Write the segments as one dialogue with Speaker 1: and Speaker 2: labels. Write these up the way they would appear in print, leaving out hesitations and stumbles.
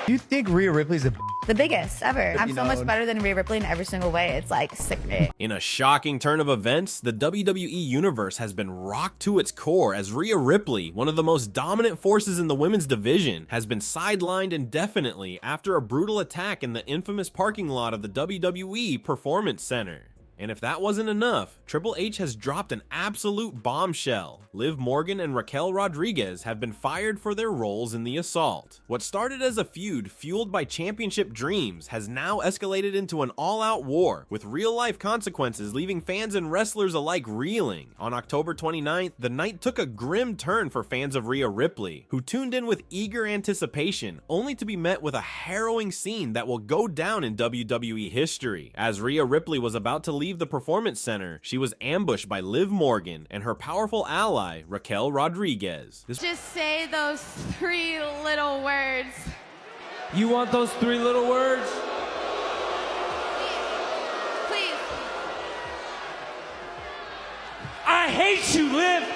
Speaker 1: You think Rhea Ripley's
Speaker 2: the biggest ever. I'm so much better than Rhea Ripley in every single way. It's like sick.
Speaker 3: In a shocking turn of events, the WWE Universe has been rocked to its core as Rhea Ripley, one of the most dominant forces in the women's division, has been sidelined indefinitely after a brutal attack in the infamous parking lot of the WWE Performance Center. And if that wasn't enough, Triple H has dropped an absolute bombshell. Liv Morgan and Raquel Rodriguez have been fired for their roles in the assault. What started as a feud fueled by championship dreams has now escalated into an all-out war, with real-life consequences leaving fans and wrestlers alike reeling. On October 29th, the night took a grim turn for fans of Rhea Ripley, who tuned in with eager anticipation, only to be met with a harrowing scene that will go down in WWE history. As Rhea Ripley was about to leave the Performance Center, she was ambushed by Liv Morgan and her powerful ally, Raquel Rodriguez.
Speaker 4: Just say those 3 little words.
Speaker 5: You want those 3 little words?
Speaker 4: Please.
Speaker 5: I hate you, Liv!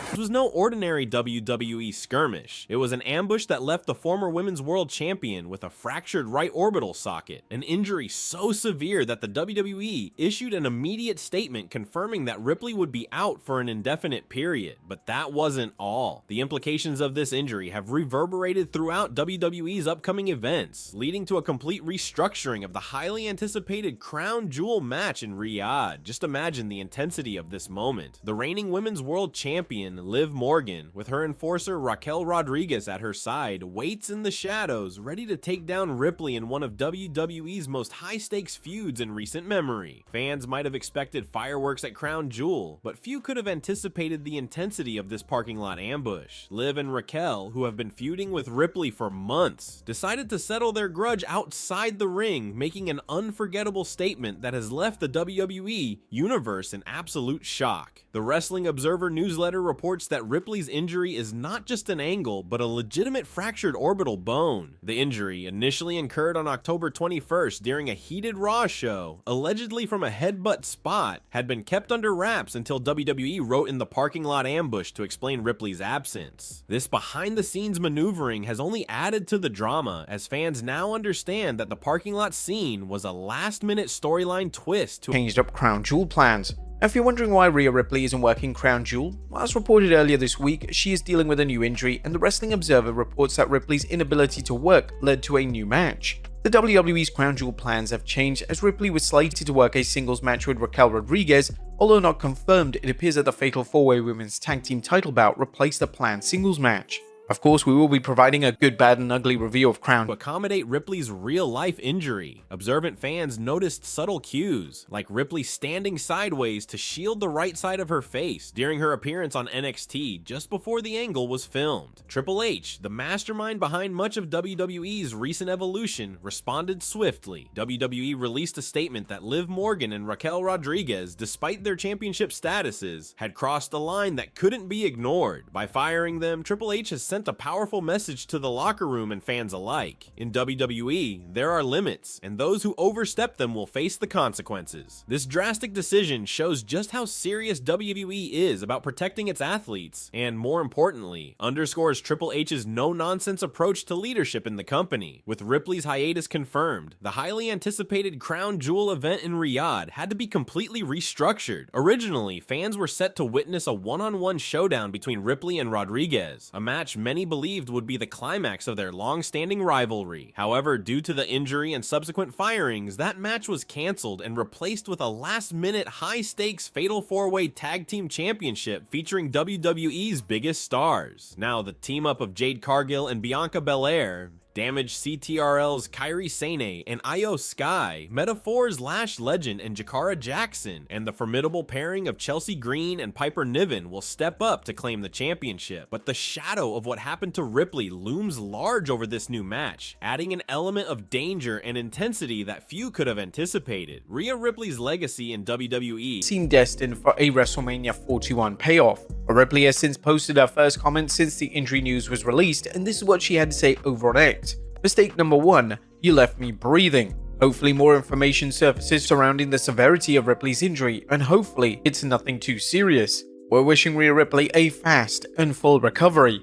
Speaker 3: This was no ordinary WWE skirmish. It was an ambush that left the former Women's World Champion with a fractured right orbital socket, an injury so severe that the WWE issued an immediate statement confirming that Ripley would be out for an indefinite period. But that wasn't all. The implications of this injury have reverberated throughout WWE's upcoming events, leading to a complete restructuring of the highly anticipated Crown Jewel match in Riyadh. Just imagine the intensity of this moment. The reigning Women's World Champion, Liv Morgan, with her enforcer Raquel Rodriguez at her side, waits in the shadows, ready to take down Ripley in one of WWE's most high-stakes feuds in recent memory. Fans might have expected fireworks at Crown Jewel, but few could have anticipated the intensity of this parking lot ambush. Liv and Raquel, who have been feuding with Ripley for months, decided to settle their grudge outside the ring, making an unforgettable statement that has left the WWE Universe in absolute shock. The Wrestling Observer newsletter reports that Ripley's injury is not just an angle, but a legitimate fractured orbital bone. The injury, initially incurred on October 21st during a heated Raw show, allegedly from a headbutt spot, had been kept under wraps until WWE wrote in the parking lot ambush to explain Ripley's absence. This behind-the-scenes maneuvering has only added to the drama, as fans now understand that the parking lot scene was a last-minute storyline twist to
Speaker 6: changed up Crown Jewel plans. If you're wondering why Rhea Ripley isn't working Crown Jewel, well, as reported earlier this week, she is dealing with a new injury, and the Wrestling Observer reports that Ripley's inability to work led to a new match. The WWE's Crown Jewel plans have changed, as Ripley was slated to work a singles match with Raquel Rodriguez. Although not confirmed, it appears that the Fatal 4-Way Women's Tag Team title bout replaced the planned singles match. Of course, we will be providing a good, bad, and ugly review of Crown.
Speaker 3: To accommodate Ripley's real-life injury, observant fans noticed subtle cues, like Ripley standing sideways to shield the right side of her face during her appearance on NXT just before the angle was filmed. Triple H, the mastermind behind much of WWE's recent evolution, responded swiftly. WWE released a statement that Liv Morgan and Raquel Rodriguez, despite their championship statuses, had crossed a line that couldn't be ignored. By firing them, Triple H has sent a powerful message to the locker room and fans alike. In WWE, there are limits, and those who overstep them will face the consequences. This drastic decision shows just how serious WWE is about protecting its athletes, and more importantly, underscores Triple H's no-nonsense approach to leadership in the company. With Ripley's hiatus confirmed, the highly anticipated Crown Jewel event in Riyadh had to be completely restructured. Originally, fans were set to witness a one-on-one showdown between Ripley and Rodriguez, a match many believed would be the climax of their long-standing rivalry. However, due to the injury and subsequent firings, that match was canceled and replaced with a last-minute high-stakes Fatal 4-Way Tag Team Championship featuring WWE's biggest stars. Now, the team-up of Jade Cargill and Bianca Belair, Damaged CTRL's Kairi Sane and Io Sky, Metaphor's Lash Legend and Jakara Jackson, and the formidable pairing of Chelsea Green and Piper Niven will step up to claim the championship. But the shadow of what happened to Ripley looms large over this new match, adding an element of danger and intensity that few could have anticipated. Rhea Ripley's legacy in WWE
Speaker 6: seemed destined for a WrestleMania 41 payoff. Ripley has since posted her first comment since the injury news was released, and this is what she had to say over on X. Mistake number 1, you left me breathing. Hopefully more information surfaces surrounding the severity of Ripley's injury, and hopefully it's nothing too serious. We're wishing Rhea Ripley a fast and full recovery.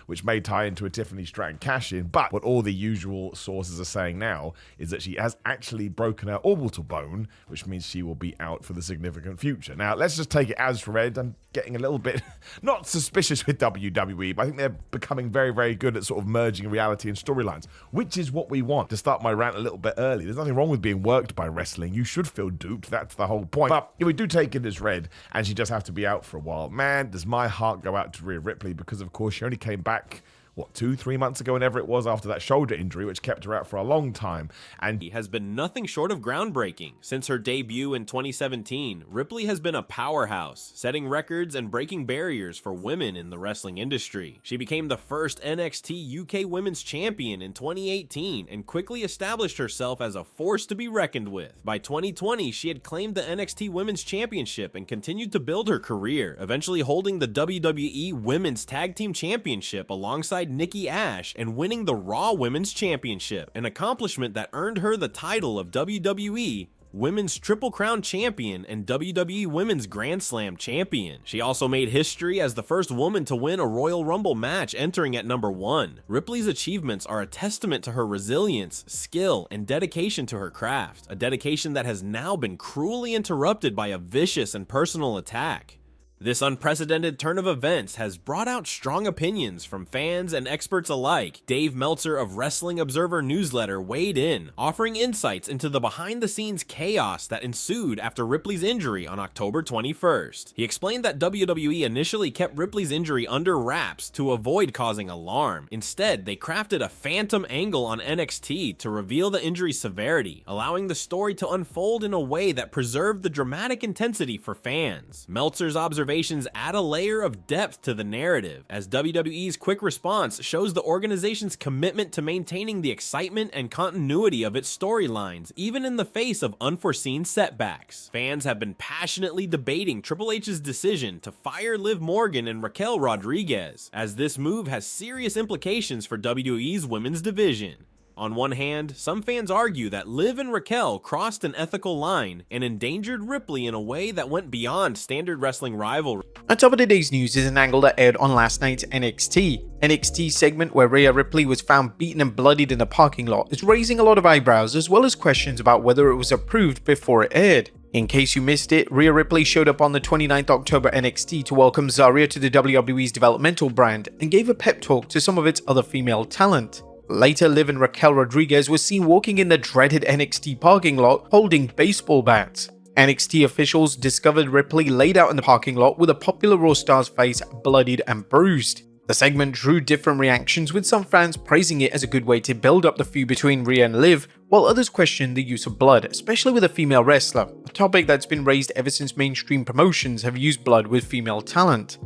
Speaker 1: Which may tie into a Tiffany Stratton cash-in, but what all the usual sources are saying now is that she has actually broken her orbital bone, which means she will be out for the significant future. Now, let's just take it as read. I'm getting a little bit, not suspicious with WWE, but I think they're becoming very, very good at sort of merging reality and storylines, which is what we want. To start my rant a little bit early, there's nothing wrong with being worked by wrestling. You should feel duped. That's the whole point. But if we do take it as read, and she does have to be out for a while, man, does my heart go out to Rhea Ripley, because of course she only came back, what, 2-3 months ago, whenever it was, after that shoulder injury, which kept her out for a long time. And
Speaker 3: he has been nothing short of groundbreaking. Since her debut in 2017, Ripley has been a powerhouse, setting records and breaking barriers for women in the wrestling industry. She became the first NXT UK Women's Champion in 2018 and quickly established herself as a force to be reckoned with. By 2020, she had claimed the NXT Women's Championship and continued to build her career, eventually holding the WWE Women's Tag Team Championship alongside Nikki Ash and winning the Raw Women's Championship, an accomplishment that earned her the title of WWE Women's Triple Crown Champion and WWE Women's Grand Slam Champion. She also made history as the first woman to win a Royal Rumble match, entering at number 1. Ripley's achievements are a testament to her resilience, skill, and dedication to her craft, a dedication that has now been cruelly interrupted by a vicious and personal attack. This unprecedented turn of events has brought out strong opinions from fans and experts alike. Dave Meltzer of Wrestling Observer Newsletter weighed in, offering insights into the behind-the-scenes chaos that ensued after Ripley's injury on October 21st. He explained that WWE initially kept Ripley's injury under wraps to avoid causing alarm. Instead, they crafted a phantom angle on NXT to reveal the injury's severity, allowing the story to unfold in a way that preserved the dramatic intensity for fans. Meltzer's observations add a layer of depth to the narrative, as WWE's quick response shows the organization's commitment to maintaining the excitement and continuity of its storylines, even in the face of unforeseen setbacks. Fans have been passionately debating Triple H's decision to fire Liv Morgan and Raquel Rodriguez, as this move has serious implications for WWE's women's division. On one hand, some fans argue that Liv and Raquel crossed an ethical line and endangered Ripley in a way that went beyond standard wrestling rivalry.
Speaker 6: On top of today's news is an angle that aired on last night's NXT segment where Rhea Ripley was found beaten and bloodied in the parking lot is raising a lot of eyebrows, as well as questions about whether it was approved before it aired. In case you missed it, Rhea Ripley showed up on the 29th October NXT to welcome Zarya to the WWE's developmental brand and gave a pep talk to some of its other female talent. Later, Liv and Raquel Rodriguez were seen walking in the dreaded NXT parking lot holding baseball bats. NXT officials discovered Ripley laid out in the parking lot with a popular Raw star's face bloodied and bruised. The segment drew different reactions, with some fans praising it as a good way to build up the feud between Rhea and Liv, while others questioned the use of blood, especially with a female wrestler, a topic that's been raised ever since mainstream promotions have used blood with female talent.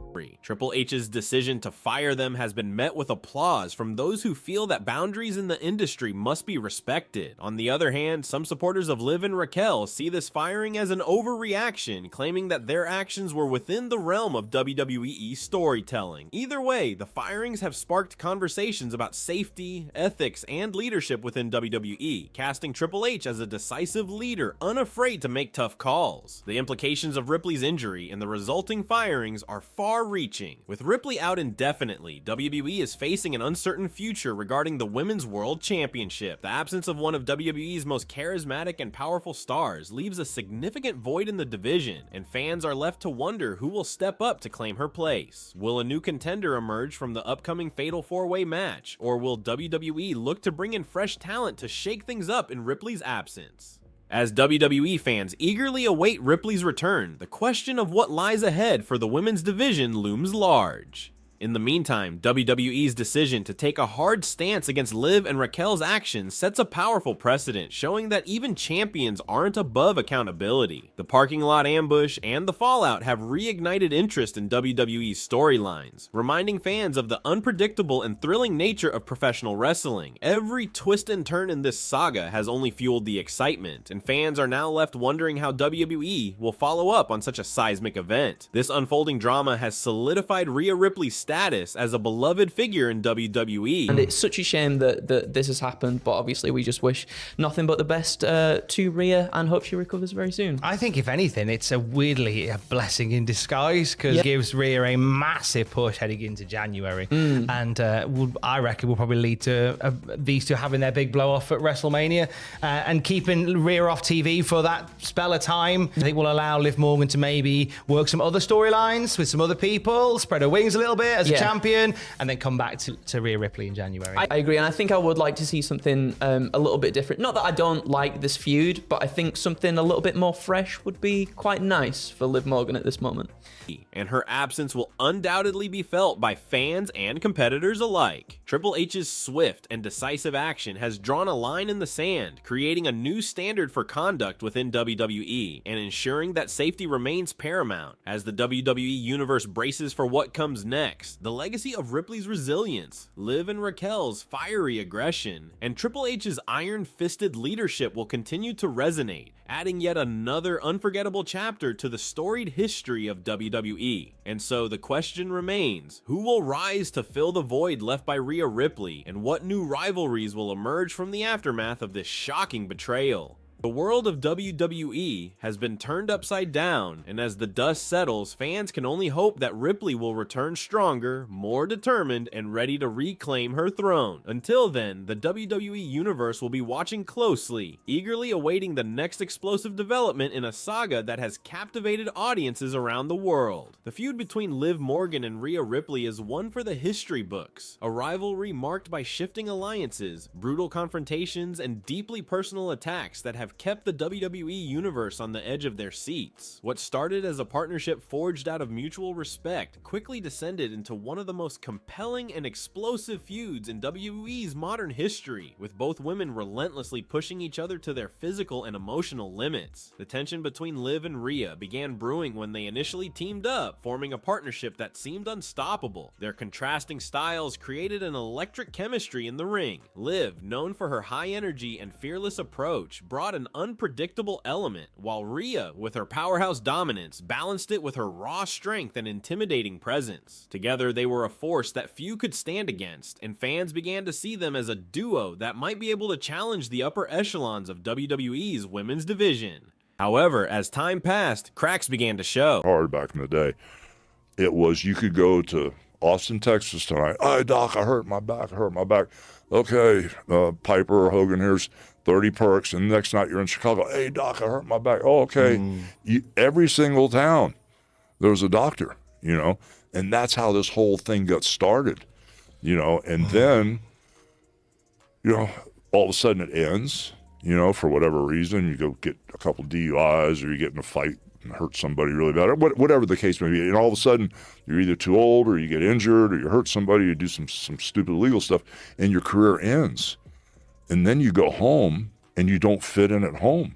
Speaker 3: Triple H's decision to fire them has been met with applause from those who feel that boundaries in the industry must be respected. On the other hand, some supporters of Liv and Raquel see this firing as an overreaction, claiming that their actions were within the realm of WWE storytelling. Either way, the firings have sparked conversations about safety, ethics, and leadership within WWE, casting Triple H as a decisive leader unafraid to make tough calls. The implications of Ripley's injury and the resulting firings are far-reaching. With Ripley out indefinitely, WWE is facing an uncertain future regarding the Women's World Championship. The absence of one of WWE's most charismatic and powerful stars leaves a significant void in the division, and fans are left to wonder who will step up to claim her place. Will a new contender emerge from the upcoming Fatal 4-Way match, or will WWE look to bring in fresh talent to shake things up in Ripley's absence? As WWE fans eagerly await Ripley's return, the question of what lies ahead for the women's division looms large. In the meantime, WWE's decision to take a hard stance against Liv and Raquel's actions sets a powerful precedent, showing that even champions aren't above accountability. The parking lot ambush and the fallout have reignited interest in WWE's storylines, reminding fans of the unpredictable and thrilling nature of professional wrestling. Every twist and turn in this saga has only fueled the excitement, and fans are now left wondering how WWE will follow up on such a seismic event. This unfolding drama has solidified Rhea Ripley's status status as a beloved figure in WWE.
Speaker 7: And it's such a shame that this has happened, but obviously we just wish nothing but the best to Rhea and hope she recovers very soon.
Speaker 8: I think if anything, it's a blessing in disguise, because it gives Rhea a massive push heading into January. And I reckon will probably lead to these two having their big blow off at WrestleMania and keeping Rhea off TV for that spell of time. I think will allow Liv Morgan to maybe work some other storylines with some other people, spread her wings a little bit as a champion, and then come back to Rhea Ripley in January.
Speaker 7: I agree, and I think I would like to see something a little bit different. Not that I don't like this feud, but I think something a little bit more fresh would be quite nice for Liv Morgan at this moment.
Speaker 3: And her absence will undoubtedly be felt by fans and competitors alike. Triple H's swift and decisive action has drawn a line in the sand, creating a new standard for conduct within WWE and ensuring that safety remains paramount. As the WWE Universe braces for what comes next, the legacy of Ripley's resilience, Liv and Raquel's fiery aggression, and Triple H's iron-fisted leadership will continue to resonate, adding yet another unforgettable chapter to the storied history of WWE. And so the question remains, who will rise to fill the void left by Rhea Ripley, and what new rivalries will emerge from the aftermath of this shocking betrayal? The world of WWE has been turned upside down, and as the dust settles, fans can only hope that Ripley will return stronger, more determined, and ready to reclaim her throne. Until then, the WWE Universe will be watching closely, eagerly awaiting the next explosive development in a saga that has captivated audiences around the world. The feud between Liv Morgan and Rhea Ripley is one for the history books, a rivalry marked by shifting alliances, brutal confrontations, and deeply personal attacks that have kept the WWE Universe on the edge of their seats. What started as a partnership forged out of mutual respect quickly descended into one of the most compelling and explosive feuds in WWE's modern history, with both women relentlessly pushing each other to their physical and emotional limits. The tension between Liv and Rhea began brewing when they initially teamed up, forming a partnership that seemed unstoppable. Their contrasting styles created an electric chemistry in the ring. Liv, known for her high energy and fearless approach, brought an unpredictable element, while Rhea, with her powerhouse dominance, balanced it with her raw strength and intimidating presence. Together, they were a force that few could stand against, and fans began to see them as a duo that might be able to challenge the upper echelons of WWE's women's division. However, as time passed, cracks began to show.
Speaker 9: Hard back in the day. It was, you could go to Austin, Texas tonight. Hey, Doc, I hurt my back, Okay, Piper or Hogan, here's 30 perks, and the next night you're in Chicago. Hey, Doc, I hurt my back. Oh, okay. Every single town, there was a doctor, and that's how this whole thing got started, and then, all of a sudden it ends, for whatever reason. You go get a couple DUIs, or you get in a fight and hurt somebody really bad, or whatever the case may be, and all of a sudden you're either too old, or you get injured, or you hurt somebody, you do some stupid legal stuff, and your career ends. And then you go home and you don't fit in at home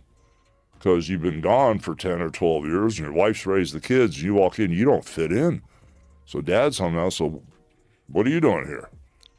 Speaker 9: because you've been gone for 10 or 12 years and your wife's raised the kids. You walk in, you don't fit in. So dad's home now. So what are you doing here?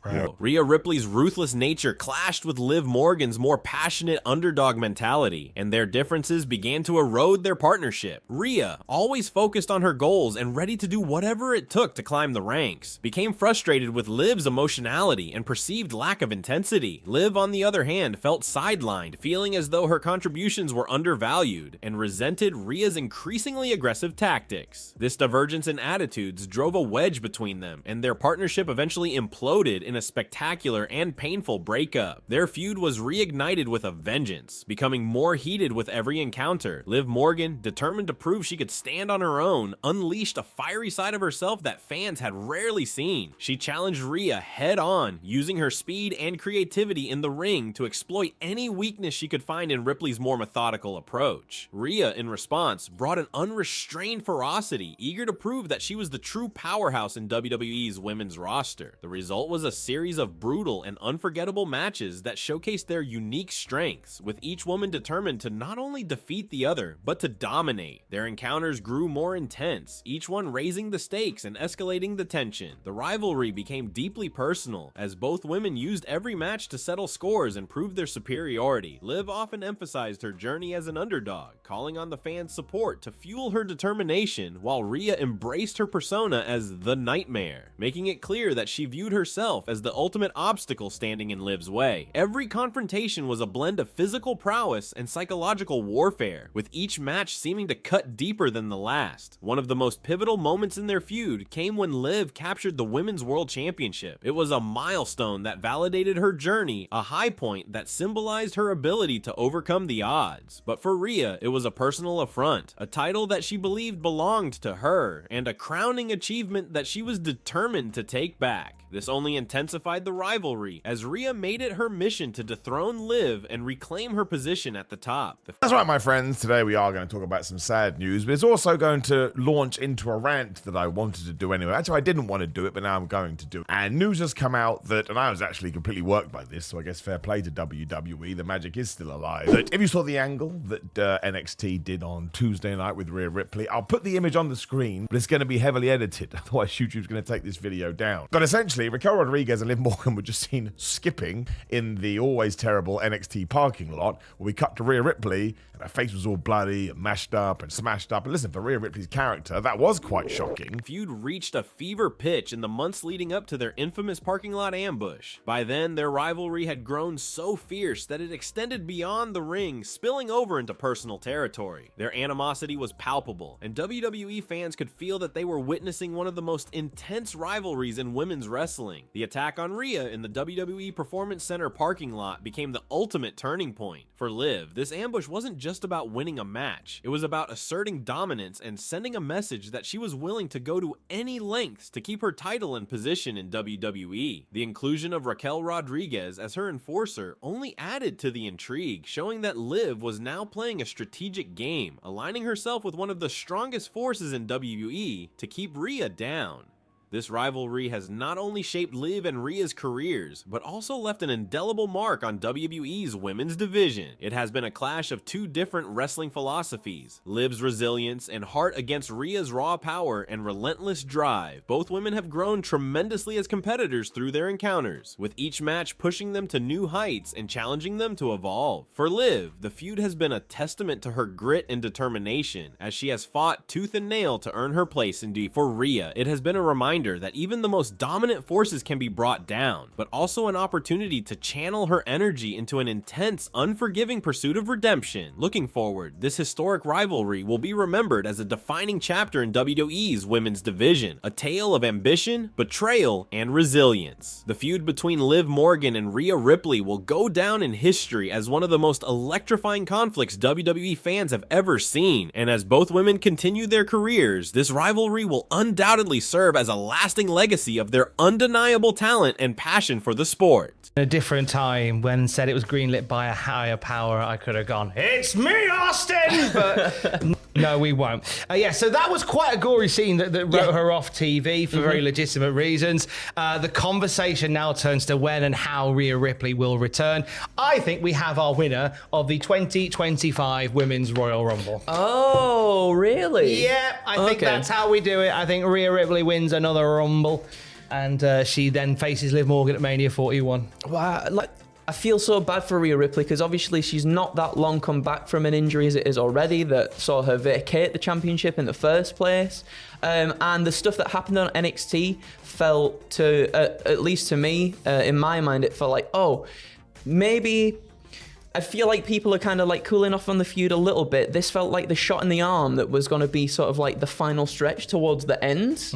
Speaker 3: Right. Rhea Ripley's ruthless nature clashed with Liv Morgan's more passionate underdog mentality, and their differences began to erode their partnership. Rhea, always focused on her goals and ready to do whatever it took to climb the ranks, became frustrated with Liv's emotionality and perceived lack of intensity. Liv, on the other hand, felt sidelined, feeling as though her contributions were undervalued, and resented Rhea's increasingly aggressive tactics. This divergence in attitudes drove a wedge between them, and their partnership eventually imploded in a spectacular and painful breakup. Their feud was reignited with a vengeance, becoming more heated with every encounter. Liv Morgan, determined to prove she could stand on her own, unleashed a fiery side of herself that fans had rarely seen. She challenged Rhea head-on, using her speed and creativity in the ring to exploit any weakness she could find in Ripley's more methodical approach. Rhea, in response, brought an unrestrained ferocity, eager to prove that she was the true powerhouse in WWE's women's roster. The result was a series of brutal and unforgettable matches that showcased their unique strengths, with each woman determined to not only defeat the other, but to dominate. Their encounters grew more intense, each one raising the stakes and escalating the tension. The rivalry became deeply personal, as both women used every match to settle scores and prove their superiority. Liv often emphasized her journey as an underdog, calling on the fans' support to fuel her determination, while Rhea embraced her persona as the Nightmare, making it clear that she viewed herself as the ultimate obstacle standing in Liv's way. Every confrontation was a blend of physical prowess and psychological warfare, with each match seeming to cut deeper than the last. One of the most pivotal moments in their feud came when Liv captured the Women's World Championship. It was a milestone that validated her journey, a high point that symbolized her ability to overcome the odds. But for Rhea, it was a personal affront, a title that she believed belonged to her, and a crowning achievement that she was determined to take back. This only intensified the rivalry, as Rhea made it her mission to dethrone Liv and reclaim her position at the top.
Speaker 1: That's right, my friends. Today we are going to talk about some sad news, but it's also going to launch into a rant that I wanted to do anyway. Actually, I didn't want to do it, but now I'm going to do it. And news has come out that, and I was actually completely worked by this, so I guess fair play to WWE. The magic is still alive. That if you saw the angle that NXT did on Tuesday night with Rhea Ripley, I'll put the image on the screen, but it's going to be heavily edited. Otherwise, YouTube's going to take this video down. But essentially, Raquel Rodriguez and Liv Morgan were just seen skipping in the always terrible NXT parking lot, where we cut to Rhea Ripley, and her face was all bloody and mashed up and smashed up. And listen, for Rhea Ripley's character, that was quite shocking.
Speaker 3: The feud reached a fever pitch in the months leading up to their infamous parking lot ambush. By then, their rivalry had grown so fierce that it extended beyond the ring, spilling over into personal territory. Their animosity was palpable, and WWE fans could feel that they were witnessing one of the most intense rivalries in women's wrestling. The attack on Rhea in the WWE Performance Center parking lot became the ultimate turning point. For Liv, this ambush wasn't just about winning a match. It was about asserting dominance and sending a message that she was willing to go to any lengths to keep her title and position in WWE. The inclusion of Raquel Rodriguez as her enforcer only added to the intrigue, showing that Liv was now playing a strategic game, aligning herself with one of the strongest forces in WWE to keep Rhea down. This rivalry has not only shaped Liv and Rhea's careers, but also left an indelible mark on WWE's women's division. It has been a clash of two different wrestling philosophies, Liv's resilience and heart against Rhea's raw power and relentless drive. Both women have grown tremendously as competitors through their encounters, with each match pushing them to new heights and challenging them to evolve. For Liv, the feud has been a testament to her grit and determination, as she has fought tooth and nail to earn her place in WWE. For Rhea, it has been a reminder that even the most dominant forces can be brought down, but also an opportunity to channel her energy into an intense, unforgiving pursuit of redemption. Looking forward, this historic rivalry will be remembered as a defining chapter in WWE's women's division, a tale of ambition, betrayal, and resilience. The feud between Liv Morgan and Rhea Ripley will go down in history as one of the most electrifying conflicts WWE fans have ever seen, and as both women continue their careers, this rivalry will undoubtedly serve as a lasting legacy of their undeniable talent and passion for the sport.
Speaker 8: In a different time, when said it was greenlit by a higher power, I could have gone, "It's me, Austin!" But no, we won't. Yeah, so that was quite a gory scene that wrote her off TV for very legitimate reasons. The conversation now turns to when and how Rhea Ripley will return. I think we have our winner of the 2025 Women's Royal Rumble.
Speaker 7: Oh, really?
Speaker 8: Yeah, I think that's how we do it. I think Rhea Ripley wins another Rumble, and she then faces Liv Morgan at Mania 41.
Speaker 7: Wow, I feel so bad for Rhea Ripley, because obviously she's not that long come back from an injury as it is already that saw her vacate the championship in the first place. And the stuff that happened on NXT felt to, at least to me, in my mind, it felt like, oh, maybe I feel like people are kind of like cooling off on the feud a little bit. This felt like the shot in the arm that was going to be sort of like the final stretch towards the end.